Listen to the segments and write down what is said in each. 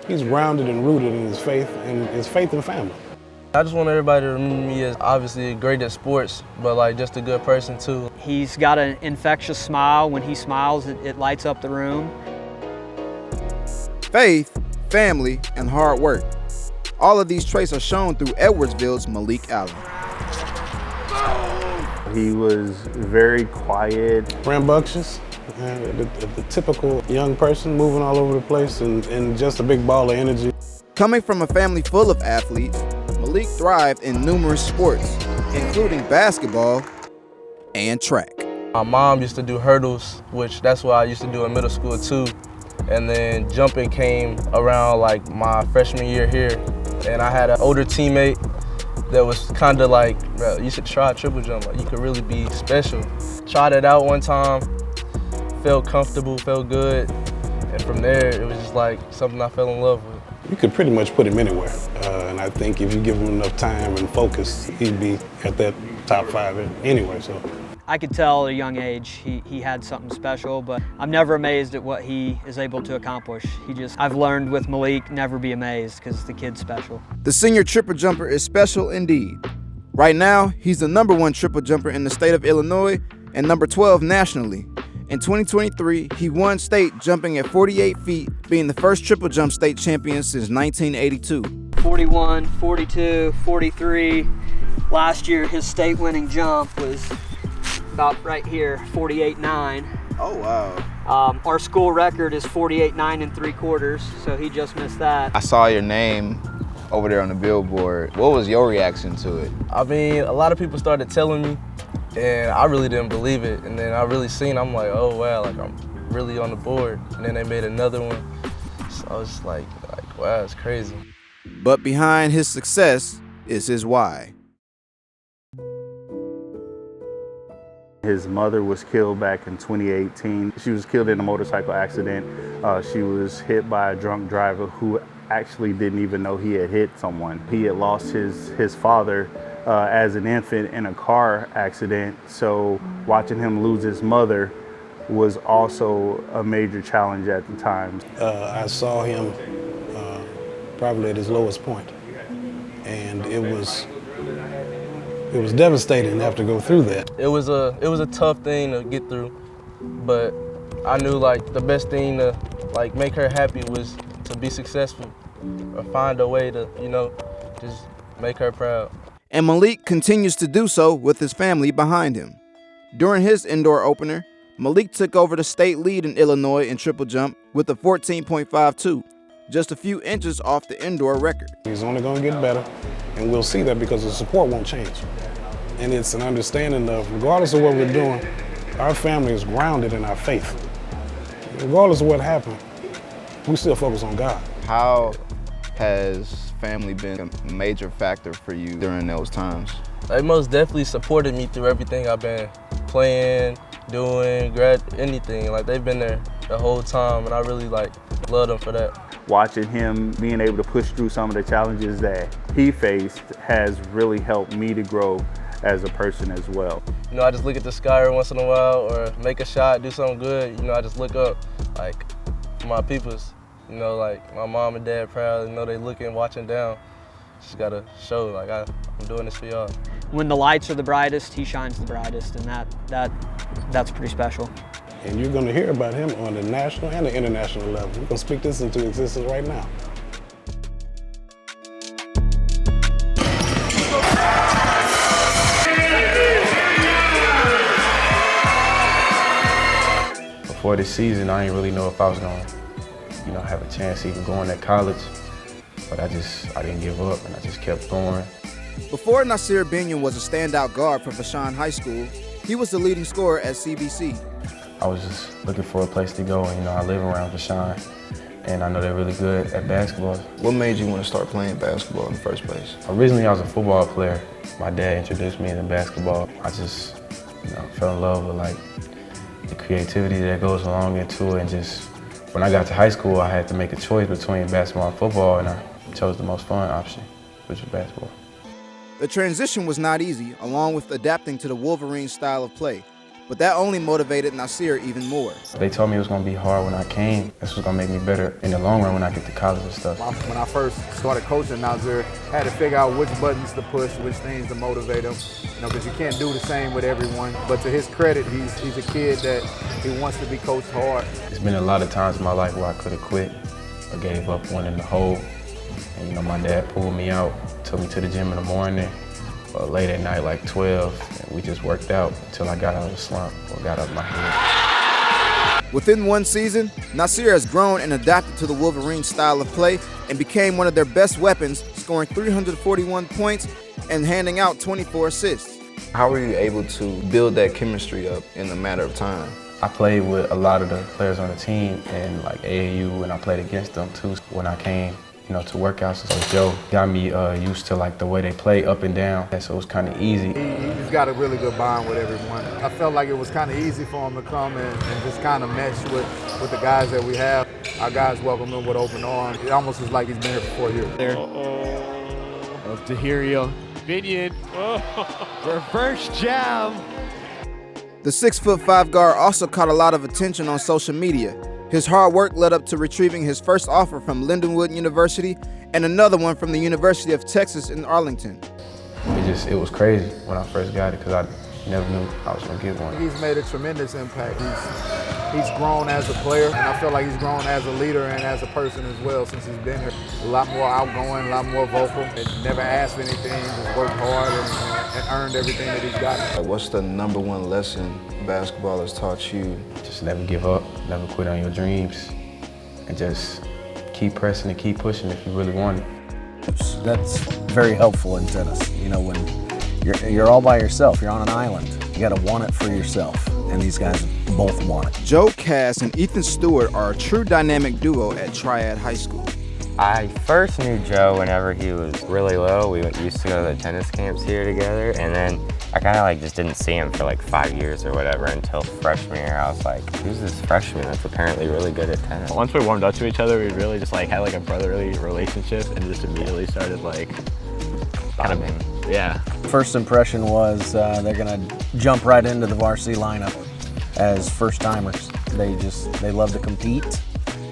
He's grounded and rooted in his faith and his faith and family. I just want everybody to remember me as obviously great at sports, but like just a good person too. He's got an infectious smile. When he smiles, it lights up the room. Faith, family, and hard work. All of these traits are shown through Edwardsville's Malik Allen. He was very quiet. Rambunctious, the typical young person moving all over the place and just a big ball of energy. Coming from a family full of athletes, Malik thrived in numerous sports, including basketball and track. My mom used to do hurdles, which that's what I used to do in middle school too. And then jumping came around like my freshman year here. And I had an older teammate that was kind of like, bro, you should try triple jump. Like, you could really be special. Tried it out one time, felt comfortable, felt good. And from there, it was just like something I fell in love with. You could pretty much put him anywhere. And I think if you give him enough time and focus, he'd be at that top 5 anyway. So I could tell at a young age he had something special, but I'm never amazed at what he is able to accomplish. I've learned with Malik, never be amazed, because the kid's special. The senior triple jumper is special indeed. Right now, he's the #1 triple jumper in the state of Illinois and number 12 nationally. In 2023, he won state jumping at 48 feet, being the first triple jump state champion since 1982. 41, 42, 43. Last year, his state winning jump was about right here, 48.9. Oh, wow. Our school record is 48.9 3/4, so he just missed that. I saw your name over there on the billboard. What was your reaction to it? I mean, a lot of people started telling me, and I really didn't believe it. And then I really seen, I'm like, oh wow, like I'm really on the board. And then they made another one. So I was just like wow, it's crazy. But behind his success is his why. His mother was killed back in 2018. She was killed in a motorcycle accident. She was hit by a drunk driver who actually didn't even know he had hit someone. He had lost his father as an infant in a car accident, so watching him lose his mother was also a major challenge at the time. I saw him probably at his lowest point, and it was devastating to have to go through that. It was a tough thing to get through, but I knew like the best thing to like make her happy was to be successful or find a way to, just make her proud. And Malik continues to do so with his family behind him. During his indoor opener, Malik took over the state lead in Illinois in triple jump with a 14.52, just a few inches off the indoor record. He's only going to get better, and we'll see that because the support won't change. And it's an understanding of, regardless of what we're doing, our family is grounded in our faith. Regardless of what happened, we still focus on God. How has family been a major factor for you during those times? They most definitely supported me through everything I've been playing, doing, anything. Like they've been there the whole time, and I really love them for that. Watching him being able to push through some of the challenges that he faced has really helped me to grow as a person as well. I just look at the sky every once in a while, or make a shot, do something good. I just look up, for my peoples. My mom and dad proud. They looking, watching down. Just gotta show, I'm doing this for y'all. When the lights are the brightest, he shines the brightest, and that's pretty special. And you're going to hear about him on the national and the international level. We're going to speak this into existence right now. Before this season, I didn't really know if I was going to, have a chance even going at college. But I didn't give up, and I just kept going. Before Nasir Ban was a standout guard for Vashon High School, he was the leading scorer at CBC. I was just looking for a place to go, and I live around Vashon, and I know they're really good at basketball. What made you want to start playing basketball in the first place? Originally, I was a football player. My dad introduced me into basketball. I just, fell in love with the creativity that goes along into it, and just when I got to high school, I had to make a choice between basketball and football, and I chose the most fun option, which was basketball. The transition was not easy, along with adapting to the Wolverine style of play. but that only motivated Nasir even more. They told me it was gonna be hard when I came. This was gonna make me better in the long run when I get to college and stuff. When I first started coaching Nasir, I had to figure out which buttons to push, which things to motivate him. Because you can't do the same with everyone. But to his credit, he's a kid that he wants to be coached hard. It's been a lot of times in my life where I could have quit or gave up one in the hole. And my dad pulled me out, took me to the gym in the morning, or late at night, like 12, and we just worked out until I got out of the slump or got out of my head. Within one season, Nasir has grown and adapted to the Wolverine style of play and became one of their best weapons, scoring 341 points and handing out 24 assists. How were you able to build that chemistry up in a matter of time? I played with a lot of the players on the team and like AAU, and I played against them too when I came to workouts. So Joe got me used to like the way they play up and down, and so it was kind of easy. He's got a really good bond with everyone. I felt like it was kind of easy for him to come and just kind of mesh with the guys that we have. Our guys welcome him with open arms. It almost is like he's been here for 4 years. There. Of Tahirio. Binion. Reverse jab. The 6'5" guard also caught a lot of attention on social media. His hard work led up to retrieving his first offer from Lindenwood University and another one from the University of Texas in Arlington. It was crazy when I first got it because I never knew I was gonna get one. He's made a tremendous impact. He's grown as a player, and I feel like he's grown as a leader and as a person as well since he's been here. A lot more outgoing, a lot more vocal, and never asked anything, just worked hard and earned everything that he's got. What's the #1 lesson basketball has taught you? Just never give up, never quit on your dreams, and just keep pressing and keep pushing if you really want it. That's very helpful in tennis. When you're all by yourself, you're on an island, you gotta want it for yourself, and these guys both want it. Joe Cass and Ethan Stewart are a true dynamic duo at Triad High School. I first knew Joe whenever he was really little. We used to go to the tennis camps here together, and then I kind of just didn't see him for like 5 years or whatever until freshman year. I was like, who's this freshman that's apparently really good at tennis? Once we warmed up to each other, we really just had like a brotherly relationship and just immediately started yeah. First impression was they're gonna jump right into the varsity lineup as first timers. They love to compete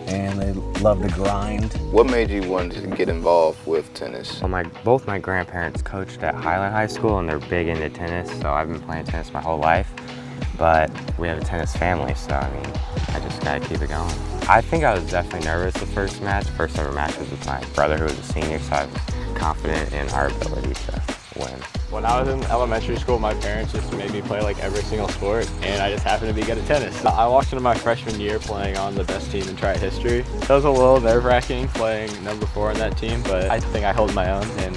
and they love to grind. What made you want to get involved with tennis? Well, both my grandparents coached at Highland High School and they're big into tennis, so I've been playing tennis my whole life. But we have a tennis family, so I just gotta keep it going. I think I was definitely nervous the first match. First ever match was with my brother who was a senior, so I was confident in our ability to win. When I was in elementary school, my parents just made me play every single sport, and I just happened to be good at tennis. I walked into my freshman year playing on the best team in Triad history. It was a little nerve-wracking playing #4 on that team, but I think I held my own, and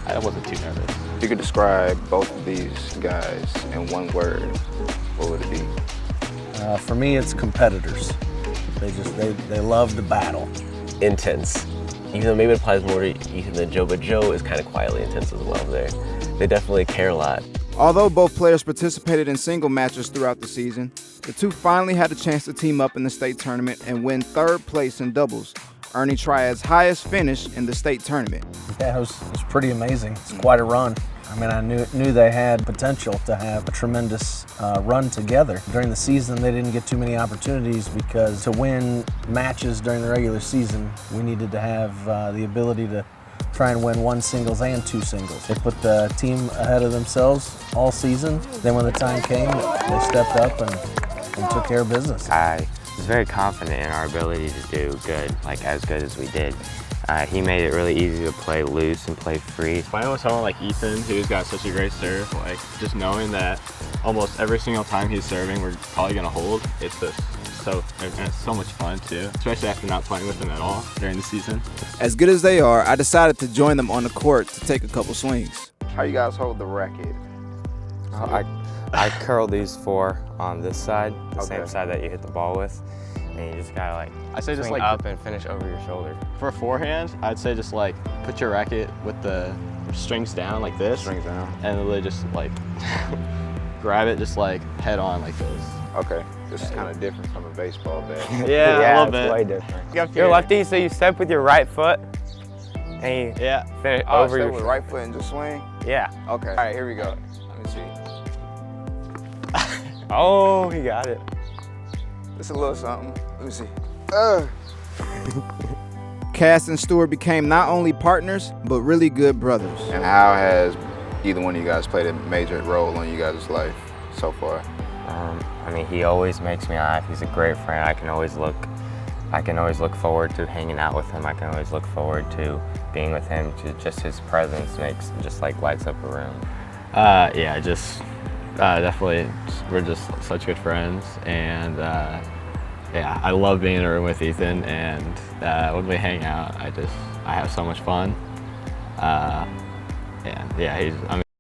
I wasn't too nervous. If you could describe both of these guys in one word, what would it be? For me, it's competitors. They love the battle. Intense. Even though maybe it applies more to Ethan than Joe, but Joe is kind of quietly intense as well. They definitely care a lot. Although both players participated in single matches throughout the season, the two finally had a chance to team up in the state tournament and win 3rd place in doubles, earning Triad's highest finish in the state tournament. Yeah, it was pretty amazing. It's quite a run. I knew they had potential to have a tremendous run together. During the season, they didn't get too many opportunities because to win matches during the regular season, we needed to have the ability to try and win 1 singles and 2 singles. They put the team ahead of themselves all season. Then when the time came, they stepped up and took care of business. I was very confident in our ability to do good, as good as we did. He made it really easy to play loose and play free. Playing with someone like Ethan, who's got such a great serve, just knowing that almost every single time he's serving, we're probably gonna hold, it's so much fun too, especially after not playing with him at all during the season. As good as they are, I decided to join them on the court to take a couple swings. How you guys hold the racket? I curl these 4 on this side, the same side that you hit the ball with. And you just gotta swing up and finish over your shoulder. For forehand, I'd say just put your racket with the strings down like this. Strings down. And really just grab it just head on like this. Okay, this is kind of different from a baseball bat. Yeah, a little bit. It's way different. You're lefty, so you step with your right foot and you finish over your with right foot and just swing? Yeah. Okay, all right, here we go. Let me see. Oh, he got it. It's a little something. Let me see. Cass and Stewart became not only partners, but really good brothers. And how has either one of you guys played a major role in you guys' life so far? I mean, he always makes me laugh. He's a great friend. I can always look forward to hanging out with him. I can always look forward to being with him. Just his presence just like lights up a room. Yeah, definitely, we're just such good friends, and yeah, I love being in a room with Ethan, and when we hang out, I have so much fun. And yeah,